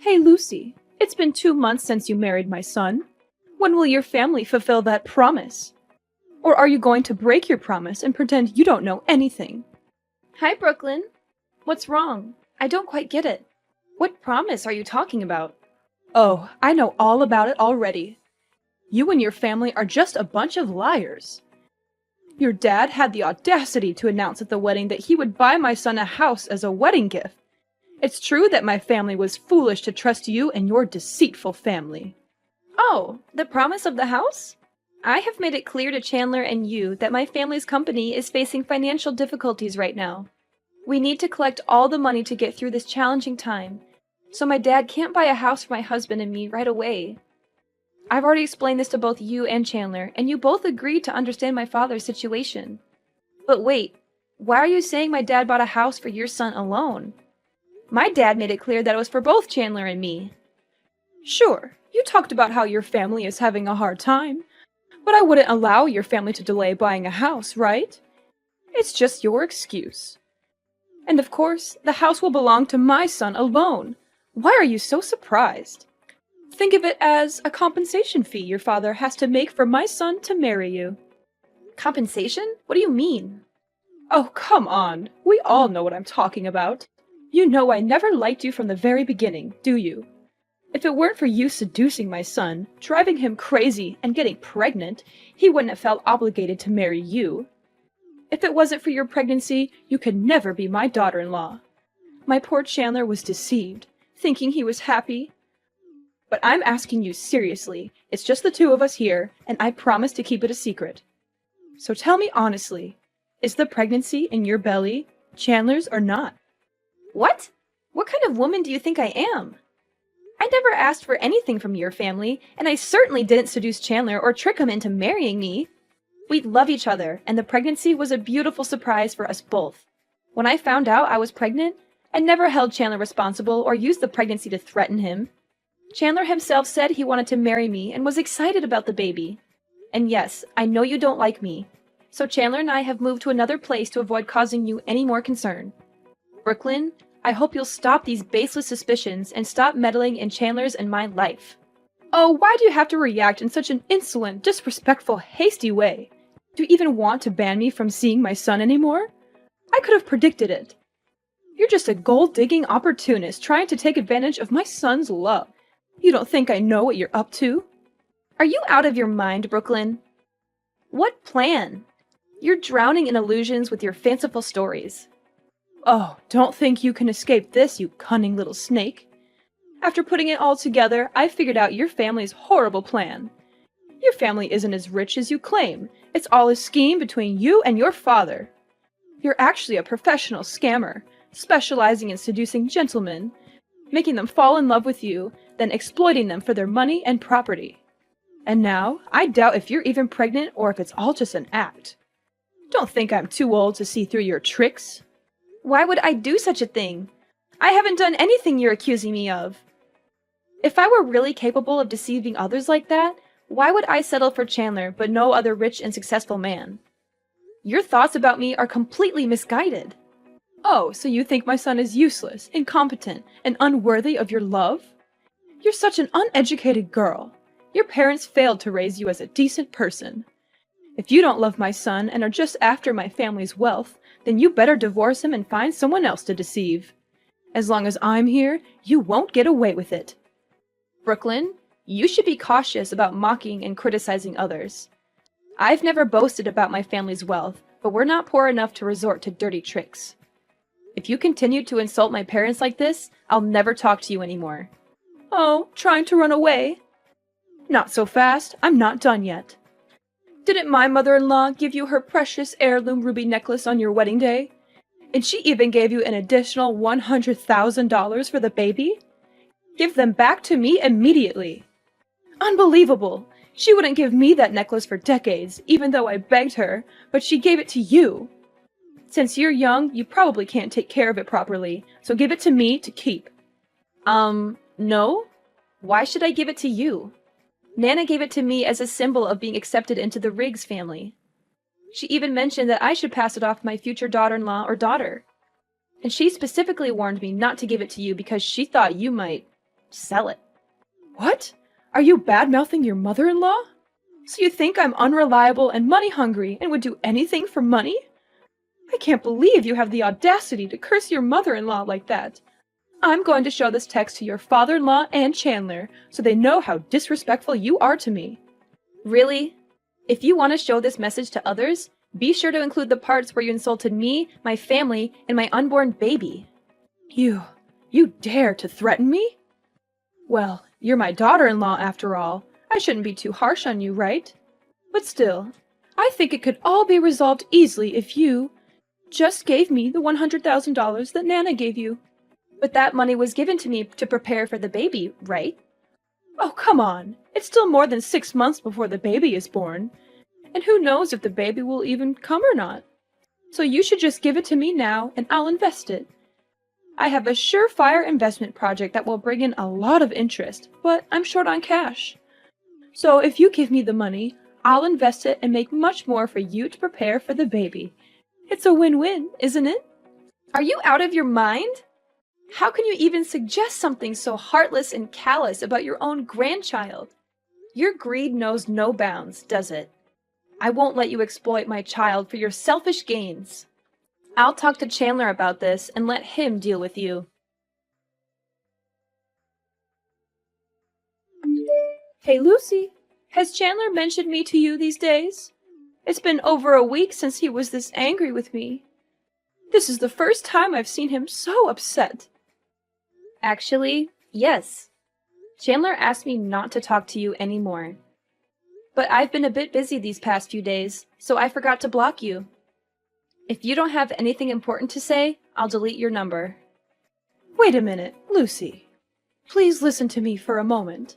Hey, Lucy, it's been 2 months since you married my son. When will your family fulfill that promise? Or are you going to break your promise and pretend you don't know anything? Hi, Brooklyn. What's wrong? I don't quite get it. What promise are you talking about? Oh, I know all about it already. You and your family are just a bunch of liars. Your dad had the audacity to announce at the wedding that he would buy my son a house as a wedding gift. It's true that my family was foolish to trust you and your deceitful family. Oh, the promise of the house? I have made it clear to Chandler and you that my family's company is facing financial difficulties right now. We need to collect all the money to get through this challenging time, so my dad can't buy a house for my husband and me right away. I've already explained this to both you and Chandler, and you both agreed to understand my father's situation. But wait, why are you saying my dad bought a house for your son alone? My dad made it clear that it was for both Chandler and me. Sure, you talked about how your family is having a hard time, but I wouldn't allow your family to delay buying a house, right? It's just your excuse. And of course, the house will belong to my son alone. Why are you so surprised? Think of it as a compensation fee your father has to make for my son to marry you. Compensation? What do you mean? Oh, come on. We all know what I'm talking about. You know I never liked you from the very beginning, do you? If it weren't for you seducing my son, driving him crazy, and getting pregnant, he wouldn't have felt obligated to marry you. If it wasn't for your pregnancy, you could never be my daughter-in-law. My poor Chandler was deceived, thinking he was happy. But I'm asking you seriously. It's just the two of us here, and I promise to keep it a secret. So tell me honestly, is the pregnancy in your belly Chandler's or not? What? What kind of woman do you think I am? I never asked for anything from your family, and I certainly didn't seduce Chandler or trick him into marrying me. We love each other, and the pregnancy was a beautiful surprise for us both. When I found out I was pregnant, I never held Chandler responsible or used the pregnancy to threaten him. Chandler himself said he wanted to marry me and was excited about the baby. And yes, I know you don't like me, so Chandler and I have moved to another place to avoid causing you any more concern. Brooklyn, I hope you'll stop these baseless suspicions and stop meddling in Chandler's and my life. Oh, why do you have to react in such an insolent, disrespectful, hasty way? Do you even want to ban me from seeing my son anymore? I could have predicted it. You're just a gold-digging opportunist trying to take advantage of my son's love. You don't think I know what you're up to? Are you out of your mind, Brooklyn? What plan? You're drowning in illusions with your fanciful stories. Oh, don't think you can escape this, you cunning little snake. After putting it all together, I figured out your family's horrible plan. Your family isn't as rich as you claim. It's all a scheme between you and your father. You're actually a professional scammer, specializing in seducing gentlemen, making them fall in love with you, then exploiting them for their money and property. And now, I doubt if you're even pregnant or if it's all just an act. Don't think I'm too old to see through your tricks. Why would I do such a thing? I haven't done anything you're accusing me of. If I were really capable of deceiving others like that, why would I settle for Chandler but no other rich and successful man? Your thoughts about me are completely misguided. Oh, so you think my son is useless, incompetent, and unworthy of your love? You're such an uneducated girl. Your parents failed to raise you as a decent person. If you don't love my son and are just after my family's wealth, then you better divorce him and find someone else to deceive. As long as I'm here, you won't get away with it. Brooklyn, you should be cautious about mocking and criticizing others. I've never boasted about my family's wealth, but we're not poor enough to resort to dirty tricks. If you continue to insult my parents like this, I'll never talk to you anymore. Oh, trying to run away? Not so fast, I'm not done yet. Didn't my mother-in-law give you her precious heirloom ruby necklace on your wedding day? And she even gave you an additional $100,000 for the baby? Give them back to me immediately. Unbelievable! She wouldn't give me that necklace for decades, even though I begged her, but she gave it to you. Since you're young, you probably can't take care of it properly, so give it to me to keep. No? Why should I give it to you? Nana gave it to me as a symbol of being accepted into the Riggs family. She even mentioned that I should pass it off to my future daughter-in-law or daughter. And she specifically warned me not to give it to you because she thought you might sell it. What? Are you bad-mouthing your mother-in-law? So you think I'm unreliable and money-hungry and would do anything for money? I can't believe you have the audacity to curse your mother-in-law like that. I'm going to show this text to your father-in-law and Chandler so they know how disrespectful you are to me. Really? If you want to show this message to others, be sure to include the parts where you insulted me, my family, and my unborn baby. You dare to threaten me? Well, you're my daughter-in-law after all. I shouldn't be too harsh on you, right? But still, I think it could all be resolved easily if you just gave me the $100,000 that Nana gave you. But that money was given to me to prepare for the baby, right? Oh, come on. It's still more than 6 months before the baby is born. And who knows if the baby will even come or not. So you should just give it to me now and I'll invest it. I have a surefire investment project that will bring in a lot of interest, but I'm short on cash. So if you give me the money, I'll invest it and make much more for you to prepare for the baby. It's a win-win, isn't it? Are you out of your mind? How can you even suggest something so heartless and callous about your own grandchild? Your greed knows no bounds, does it? I won't let you exploit my child for your selfish gains. I'll talk to Chandler about this and let him deal with you. Hey, Lucy, has Chandler mentioned me to you these days? It's been over a week since he was this angry with me. This is the first time I've seen him so upset. Actually, yes. Chandler asked me not to talk to you anymore. But I've been a bit busy these past few days, so I forgot to block you. If you don't have anything important to say, I'll delete your number. Wait a minute, Lucy. Please listen to me for a moment.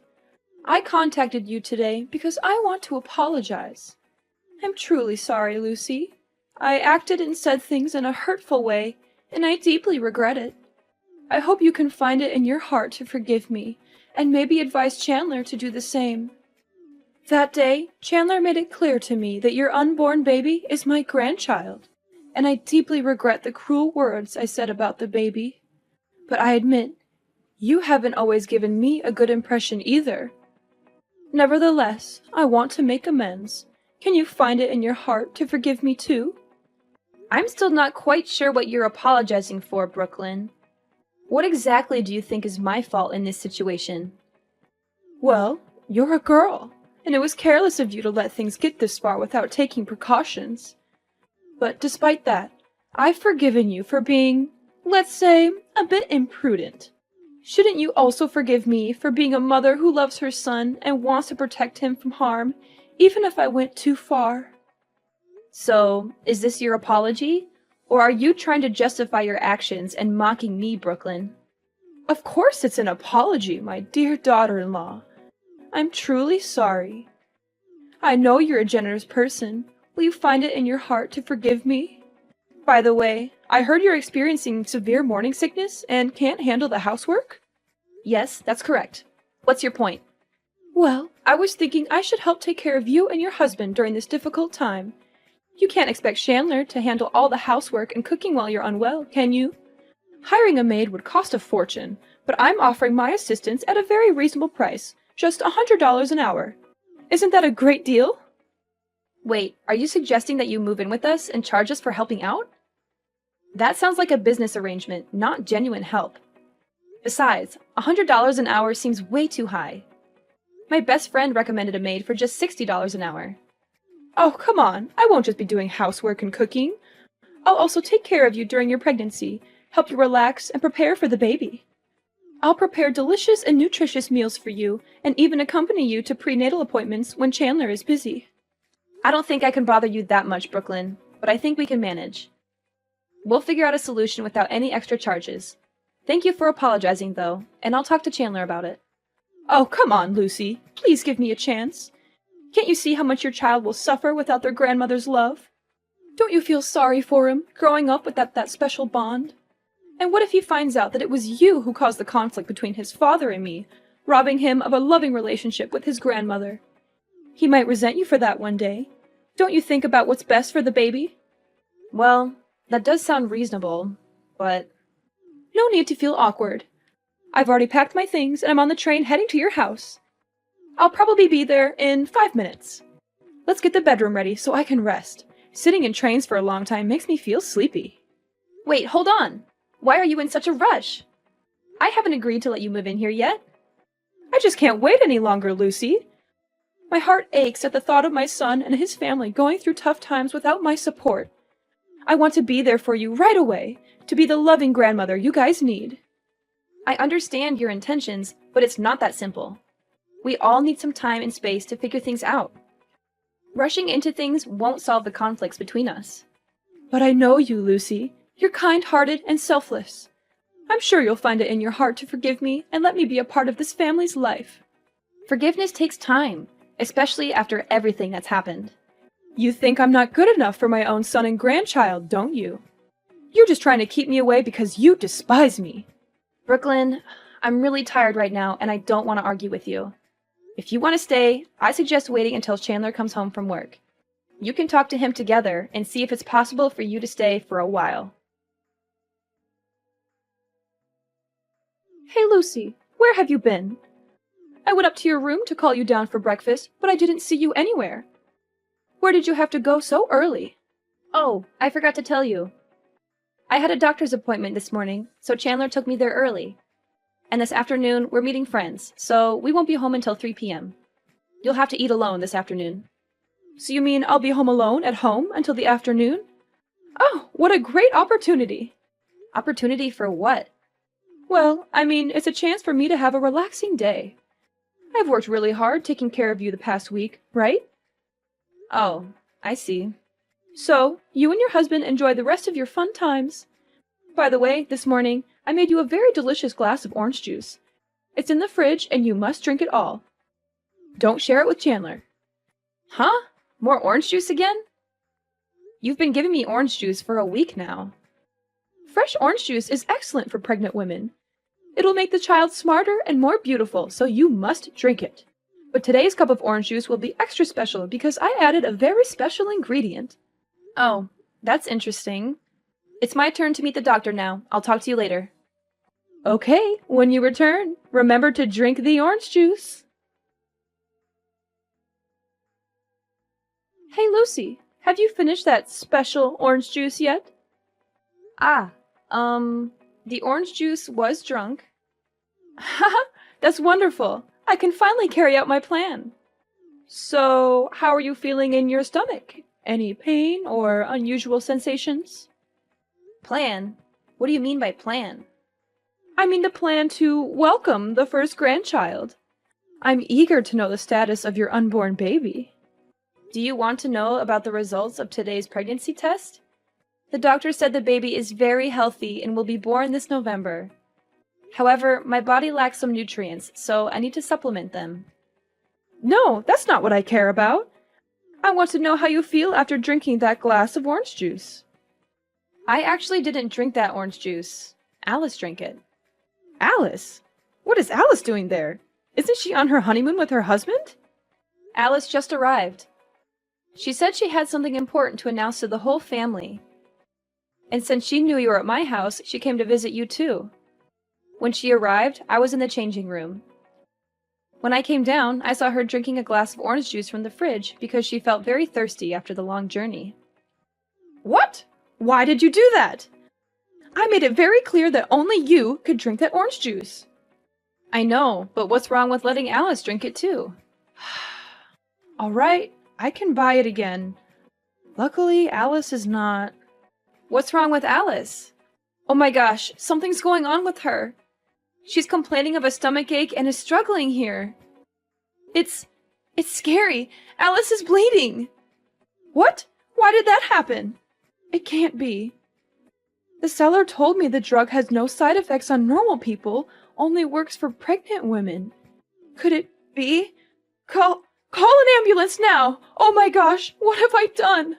I contacted you today because I want to apologize. I'm truly sorry, Lucy. I acted and said things in a hurtful way, and I deeply regret it. I hope you can find it in your heart to forgive me, and maybe advise Chandler to do the same. That day, Chandler made it clear to me that your unborn baby is my grandchild, and I deeply regret the cruel words I said about the baby. But I admit, you haven't always given me a good impression either. Nevertheless, I want to make amends. Can you find it in your heart to forgive me too? I'm still not quite sure what you're apologizing for, Brooklyn. What exactly do you think is my fault in this situation? Well, you're a girl, and it was careless of you to let things get this far without taking precautions. But despite that, I've forgiven you for being, let's say, a bit imprudent. Shouldn't you also forgive me for being a mother who loves her son and wants to protect him from harm, even if I went too far? So, is this your apology? Or are you trying to justify your actions and mocking me, Brooklyn? Of course it's an apology, my dear daughter-in-law. I'm truly sorry. I know you're a generous person. Will you find it in your heart to forgive me? By the way, I heard you're experiencing severe morning sickness and can't handle the housework? Yes, that's correct. What's your point? Well, I was thinking I should help take care of you and your husband during this difficult time. You can't expect Chandler to handle all the housework and cooking while you're unwell, can you? Hiring a maid would cost a fortune, but I'm offering my assistance at a very reasonable price, just $100 an hour. Isn't that a great deal? Wait, are you suggesting that you move in with us and charge us for helping out? That sounds like a business arrangement, not genuine help. Besides, $100 an hour seems way too high. My best friend recommended a maid for just $60 an hour. Oh, come on. I won't just be doing housework and cooking. I'll also take care of you during your pregnancy, help you relax, and prepare for the baby. I'll prepare delicious and nutritious meals for you, and even accompany you to prenatal appointments when Chandler is busy. I don't think I can bother you that much, Brooklyn, but I think we can manage. We'll figure out a solution without any extra charges. Thank you for apologizing, though, and I'll talk to Chandler about it. Oh, come on, Lucy. Please give me a chance. Can't you see how much your child will suffer without their grandmother's love? Don't you feel sorry for him, growing up without that special bond? And what if he finds out that it was you who caused the conflict between his father and me, robbing him of a loving relationship with his grandmother? He might resent you for that one day. Don't you think about what's best for the baby? Well, that does sound reasonable, but... No need to feel awkward. I've already packed my things and I'm on the train heading to your house. I'll probably be there in 5 minutes. Let's get the bedroom ready so I can rest. Sitting in trains for a long time makes me feel sleepy. Wait, hold on. Why are you in such a rush? I haven't agreed to let you move in here yet. I just can't wait any longer, Lucy. My heart aches at the thought of my son and his family going through tough times without my support. I want to be there for you right away, to be the loving grandmother you guys need. I understand your intentions, but it's not that simple. We all need some time and space to figure things out. Rushing into things won't solve the conflicts between us. But I know you, Lucy. You're kind-hearted and selfless. I'm sure you'll find it in your heart to forgive me and let me be a part of this family's life. Forgiveness takes time, especially after everything that's happened. You think I'm not good enough for my own son and grandchild, don't you? You're just trying to keep me away because you despise me. Brooklyn, I'm really tired right now and I don't want to argue with you. If you want to stay, I suggest waiting until Chandler comes home from work. You can talk to him together and see if it's possible for you to stay for a while. Hey, Lucy, where have you been? I went up to your room to call you down for breakfast, but I didn't see you anywhere. Where did you have to go so early? Oh, I forgot to tell you. I had a doctor's appointment this morning, so Chandler took me there early. And this afternoon, we're meeting friends, so we won't be home until 3 p.m. You'll have to eat alone this afternoon. So you mean I'll be home alone at home until the afternoon? Oh, what a great opportunity! Opportunity for what? Well, I mean, it's a chance for me to have a relaxing day. I've worked really hard taking care of you the past week, right? Oh, I see. So, you and your husband enjoy the rest of your fun times. By the way, this morning, I made you a very delicious glass of orange juice. It's in the fridge and you must drink it all. Don't share it with Chandler. Huh? More orange juice again? You've been giving me orange juice for a week now. Fresh orange juice is excellent for pregnant women. It'll make the child smarter and more beautiful, so you must drink it. But today's cup of orange juice will be extra special because I added a very special ingredient. Oh, that's interesting. It's my turn to meet the doctor now. I'll talk to you later. Okay, when you return, remember to drink the orange juice. Hey, Lucy, have you finished that special orange juice yet? The orange juice was drunk. Haha, that's wonderful. I can finally carry out my plan. So, how are you feeling in your stomach? Any pain or unusual sensations? Plan? What do you mean by plan? I mean the plan to welcome the first grandchild. I'm eager to know the status of your unborn baby. Do you want to know about the results of today's pregnancy test? The doctor said the baby is very healthy and will be born this November. However, my body lacks some nutrients, so I need to supplement them. No, that's not what I care about. I want to know how you feel after drinking that glass of orange juice. I actually didn't drink that orange juice. Alice drank it. Alice? What is Alice doing there? Isn't she on her honeymoon with her husband? Alice just arrived. She said she had something important to announce to the whole family. And since she knew you were at my house, she came to visit you too. When she arrived, I was in the changing room. When I came down, I saw her drinking a glass of orange juice from the fridge because she felt very thirsty after the long journey. What? Why did you do that? I made it very clear that only you could drink that orange juice. I know, but what's wrong with letting Alice drink it too? All right, I can buy it again. Luckily, Alice is not. What's wrong with Alice? Oh my gosh, something's going on with her. She's complaining of a stomachache and is struggling here. It's scary. Alice is bleeding. What? Why did that happen? It can't be. The seller told me the drug has no side effects on normal people, only works for pregnant women. Could it be? Call an ambulance now! Oh my gosh, what have I done?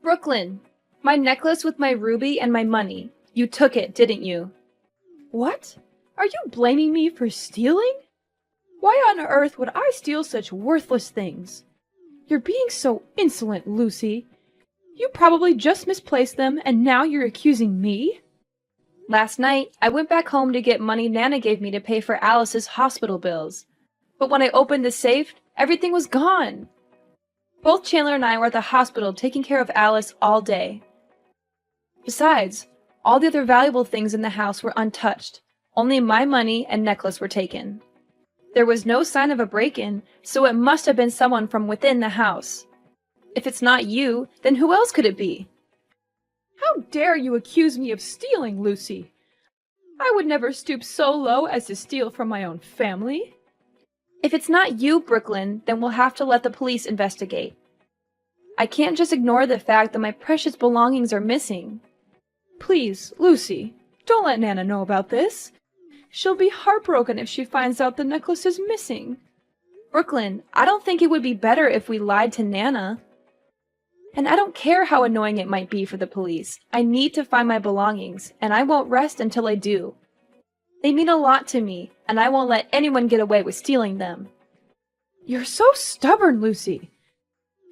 Brooklyn, my necklace with my ruby and my money. You took it, didn't you? What? Are you blaming me for stealing? Why on earth would I steal such worthless things? You're being so insolent, Lucy. You probably just misplaced them and now you're accusing me? Last night, I went back home to get money Nana gave me to pay for Alice's hospital bills. But when I opened the safe, everything was gone. Both Chandler and I were at the hospital taking care of Alice all day. Besides, all the other valuable things in the house were untouched. Only my money and necklace were taken. There was no sign of a break-in, so it must have been someone from within the house. If it's not you, then who else could it be? How dare you accuse me of stealing, Lucy? I would never stoop so low as to steal from my own family. If it's not you, Brooklyn, then we'll have to let the police investigate. I can't just ignore the fact that my precious belongings are missing. Please, Lucy, don't let Nana know about this. She'll be heartbroken if she finds out the necklace is missing. Brooklyn, I don't think it would be better if we lied to Nana. And I don't care how annoying it might be for the police. I need to find my belongings, and I won't rest until I do. They mean a lot to me, and I won't let anyone get away with stealing them. You're so stubborn, Lucy.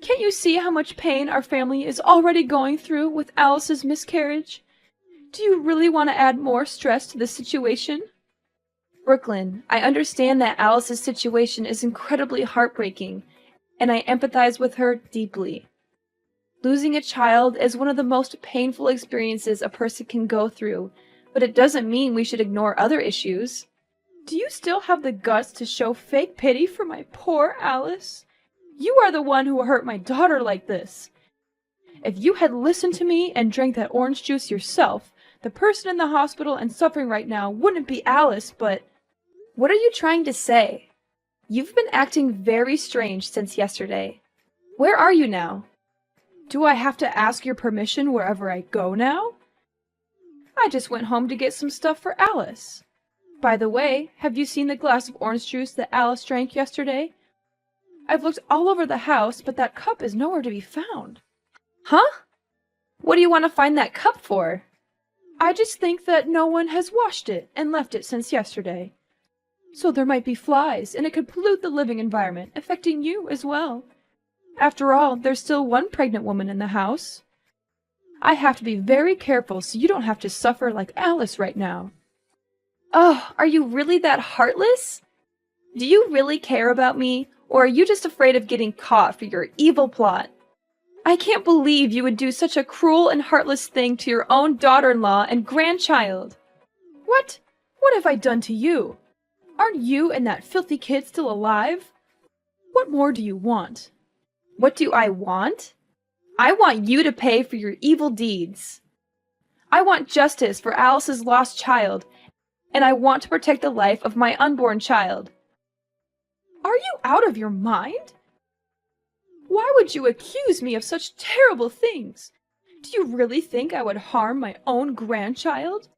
Can't you see how much pain our family is already going through with Alice's miscarriage? Do you really want to add more stress to the situation? Brooklyn, I understand that Alice's situation is incredibly heartbreaking, and I empathize with her deeply. Losing a child is one of the most painful experiences a person can go through, but it doesn't mean we should ignore other issues. Do you still have the guts to show fake pity for my poor Alice? You are the one who hurt my daughter like this. If you had listened to me and drank that orange juice yourself, the person in the hospital and suffering right now wouldn't be Alice, but... What are you trying to say? You've been acting very strange since yesterday. Where are you now? Do I have to ask your permission wherever I go now? I just went home to get some stuff for Alice. By the way, have you seen the glass of orange juice that Alice drank yesterday? I've looked all over the house, but that cup is nowhere to be found. Huh? What do you want to find that cup for? I just think that no one has washed it and left it since yesterday. So there might be flies, and it could pollute the living environment, affecting you as well. After all, there's still one pregnant woman in the house. I have to be very careful so you don't have to suffer like Alice right now. Oh, are you really that heartless? Do you really care about me, or are you just afraid of getting caught for your evil plot? I can't believe you would do such a cruel and heartless thing to your own daughter-in-law and grandchild. What? What have I done to you? Aren't you and that filthy kid still alive? What more do you want? What do I want? I want you to pay for your evil deeds. I want justice for Alice's lost child, and I want to protect the life of my unborn child. Are you out of your mind? Why would you accuse me of such terrible things? Do you really think I would harm my own grandchild?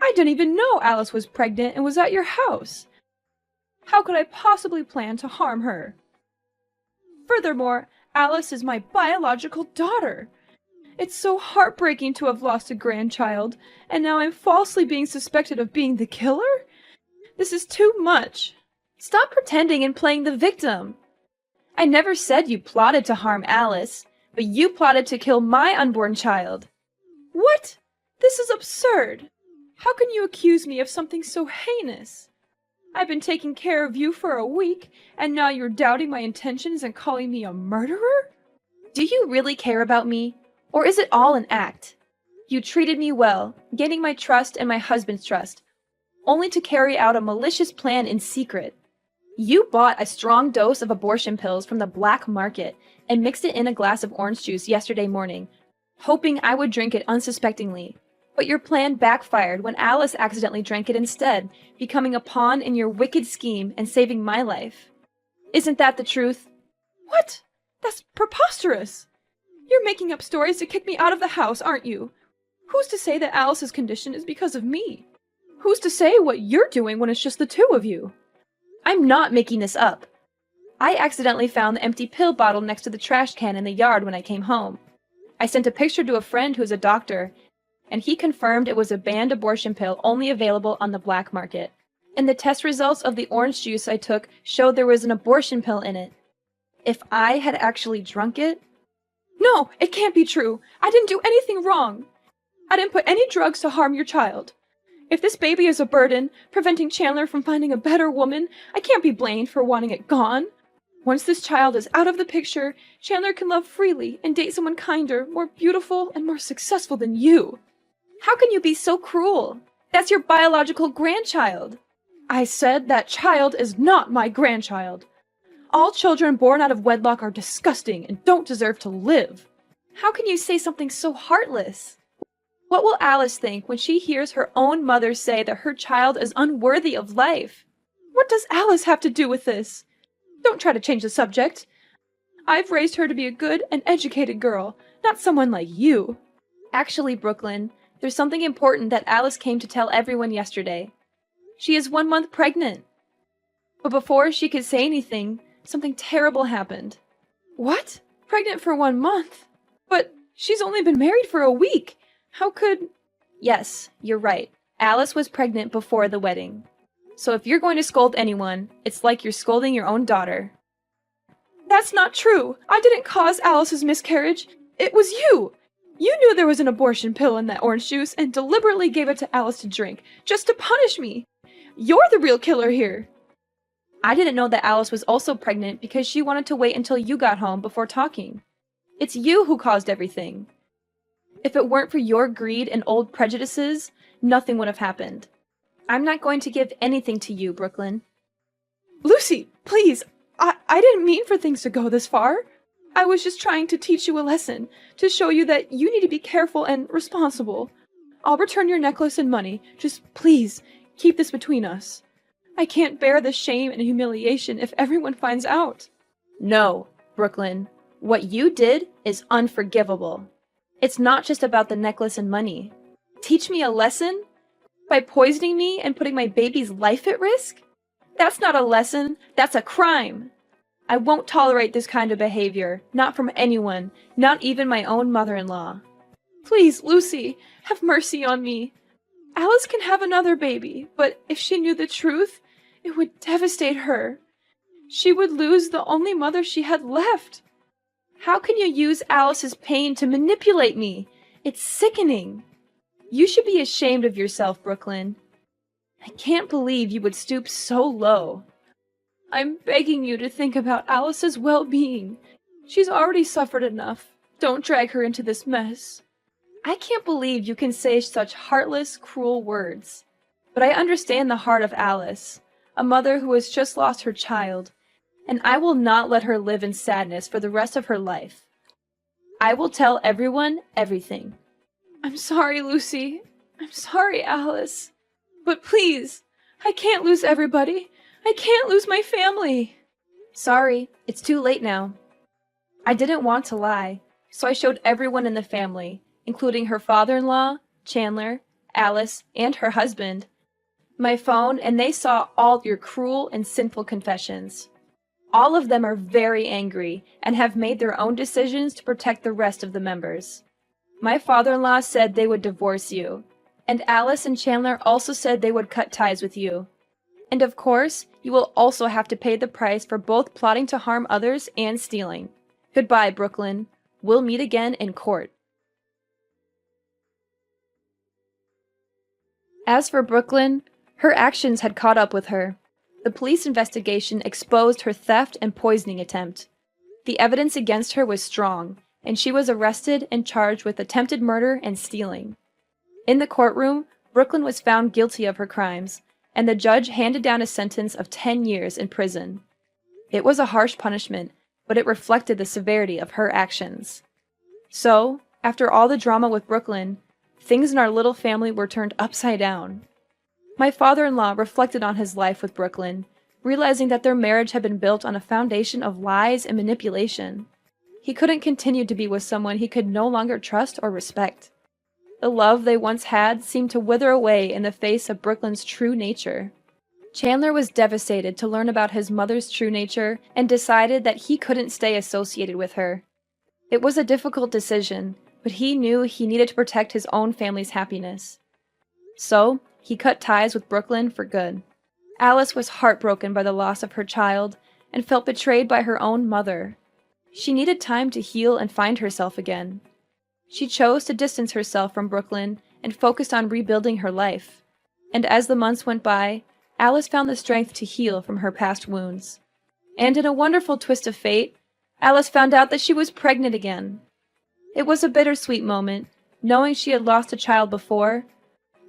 I didn't even know Alice was pregnant and was at your house. How could I possibly plan to harm her? Furthermore, Alice is my biological daughter. It's so heartbreaking to have lost a grandchild, and now I'm falsely being suspected of being the killer? This is too much. Stop pretending and playing the victim. I never said you plotted to harm Alice, but you plotted to kill my unborn child. What? This is absurd. How can you accuse me of something so heinous? I've been taking care of you for a week, and now you're doubting my intentions and calling me a murderer? Do you really care about me, or is it all an act? You treated me well, gaining my trust and my husband's trust, only to carry out a malicious plan in secret. You bought a strong dose of abortion pills from the black market and mixed it in a glass of orange juice yesterday morning, hoping I would drink it unsuspectingly. But your plan backfired when Alice accidentally drank it instead, becoming a pawn in your wicked scheme and saving my life. Isn't that the truth? What? That's preposterous! You're making up stories to kick me out of the house, aren't you? Who's to say that Alice's condition is because of me? Who's to say what you're doing when it's just the two of you? I'm not making this up. I accidentally found the empty pill bottle next to the trash can in the yard when I came home. I sent a picture to a friend who's a doctor, and he confirmed it was a banned abortion pill only available on the black market. And the test results of the orange juice I took showed there was an abortion pill in it. If I had actually drunk it, No, it can't be true. I didn't do anything wrong. I didn't put any drugs to harm your child. If this baby is a burden, preventing Chandler from finding a better woman, I can't be blamed for wanting it gone. Once this child is out of the picture, Chandler can love freely and date someone kinder, more beautiful, and more successful than you. How can you be so cruel? That's your biological grandchild. I said that child is not my grandchild. All children born out of wedlock are disgusting and don't deserve to live. How can you say something so heartless? What will Alice think when she hears her own mother say that her child is unworthy of life? What does Alice have to do with this? Don't try to change the subject. I've raised her to be a good and educated girl, not someone like you. Actually, Brooklyn, there's something important that Alice came to tell everyone yesterday. She is 1 month pregnant. But before she could say anything, something terrible happened. What? Pregnant for 1 month? But she's only been married for a week. How could... Yes, you're right. Alice was pregnant before the wedding. So if you're going to scold anyone, it's like you're scolding your own daughter. That's not true. I didn't cause Alice's miscarriage. It was you. You knew there was an abortion pill in that orange juice and deliberately gave it to Alice to drink, just to punish me. You're the real killer here. I didn't know that Alice was also pregnant because she wanted to wait until you got home before talking. It's you who caused everything. If it weren't for your greed and old prejudices, nothing would have happened. I'm not going to give anything to you, Brooklyn. Lucy, please. I didn't mean for things to go this far. I was just trying to teach you a lesson, to show you that you need to be careful and responsible. I'll return your necklace and money. Just please, keep this between us. I can't bear the shame and humiliation if everyone finds out. No, Brooklyn. What you did is unforgivable. It's not just about the necklace and money. Teach me a lesson? By poisoning me and putting my baby's life at risk? That's not a lesson, that's a crime. I won't tolerate this kind of behavior, not from anyone, not even my own mother-in-law. Please, Lucy, have mercy on me. Alice can have another baby, but if she knew the truth, it would devastate her. She would lose the only mother she had left. How can you use Alice's pain to manipulate me? It's sickening. You should be ashamed of yourself, Brooklyn. I can't believe you would stoop so low. I'm begging you to think about Alice's well-being. She's already suffered enough. Don't drag her into this mess. I can't believe you can say such heartless, cruel words. But I understand the heart of Alice, a mother who has just lost her child, and I will not let her live in sadness for the rest of her life. I will tell everyone everything. I'm sorry, Lucy. I'm sorry, Alice. But please, I can't lose everybody. I can't lose my family. Sorry, it's too late now. I didn't want to lie, so I showed everyone in the family, including her father-in-law, Chandler, Alice, and her husband, my phone, and they saw all your cruel and sinful confessions. All of them are very angry and have made their own decisions to protect the rest of the members. My father-in-law said they would divorce you, and Alice and Chandler also said they would cut ties with you. And of course, you will also have to pay the price for both plotting to harm others and stealing. Goodbye, Brooklyn. We'll meet again in court. As for Brooklyn, her actions had caught up with her. The police investigation exposed her theft and poisoning attempt. The evidence against her was strong, and she was arrested and charged with attempted murder and stealing. In the courtroom, Brooklyn was found guilty of her crimes, and the judge handed down a sentence of 10 years in prison. It was a harsh punishment, but it reflected the severity of her actions. So, after all the drama with Brooklyn, things in our little family were turned upside down. My father-in-law reflected on his life with Brooklyn, realizing that their marriage had been built on a foundation of lies and manipulation. He couldn't continue to be with someone he could no longer trust or respect. The love they once had seemed to wither away in the face of Brooklyn's true nature. Chandler was devastated to learn about his mother's true nature and decided that he couldn't stay associated with her. It was a difficult decision, but he knew he needed to protect his own family's happiness. So, he cut ties with Brooklyn for good. Alice was heartbroken by the loss of her child and felt betrayed by her own mother. She needed time to heal and find herself again. She chose to distance herself from Brooklyn and focused on rebuilding her life. And as the months went by, Alice found the strength to heal from her past wounds. And in a wonderful twist of fate, Alice found out that she was pregnant again. It was a bittersweet moment, knowing she had lost a child before,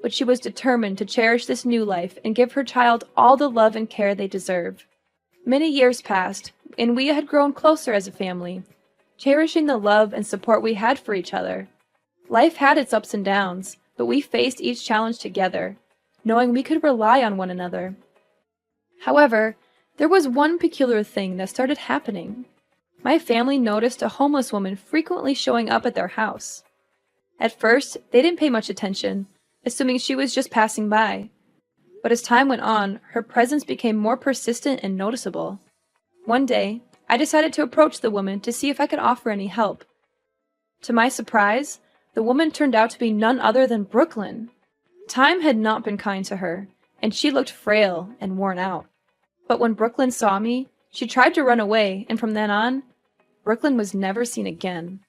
but she was determined to cherish this new life and give her child all the love and care they deserve. Many years passed, and we had grown closer as a family, cherishing the love and support we had for each other. Life had its ups and downs, but we faced each challenge together, knowing we could rely on one another. However, there was one peculiar thing that started happening. My family noticed a homeless woman frequently showing up at their house. At first, they didn't pay much attention, assuming she was just passing by. But as time went on, her presence became more persistent and noticeable. One day, I decided to approach the woman to see if I could offer any help. To my surprise, the woman turned out to be none other than Brooklyn. Time had not been kind to her, and she looked frail and worn out. But when Brooklyn saw me, she tried to run away, and from then on, Brooklyn was never seen again.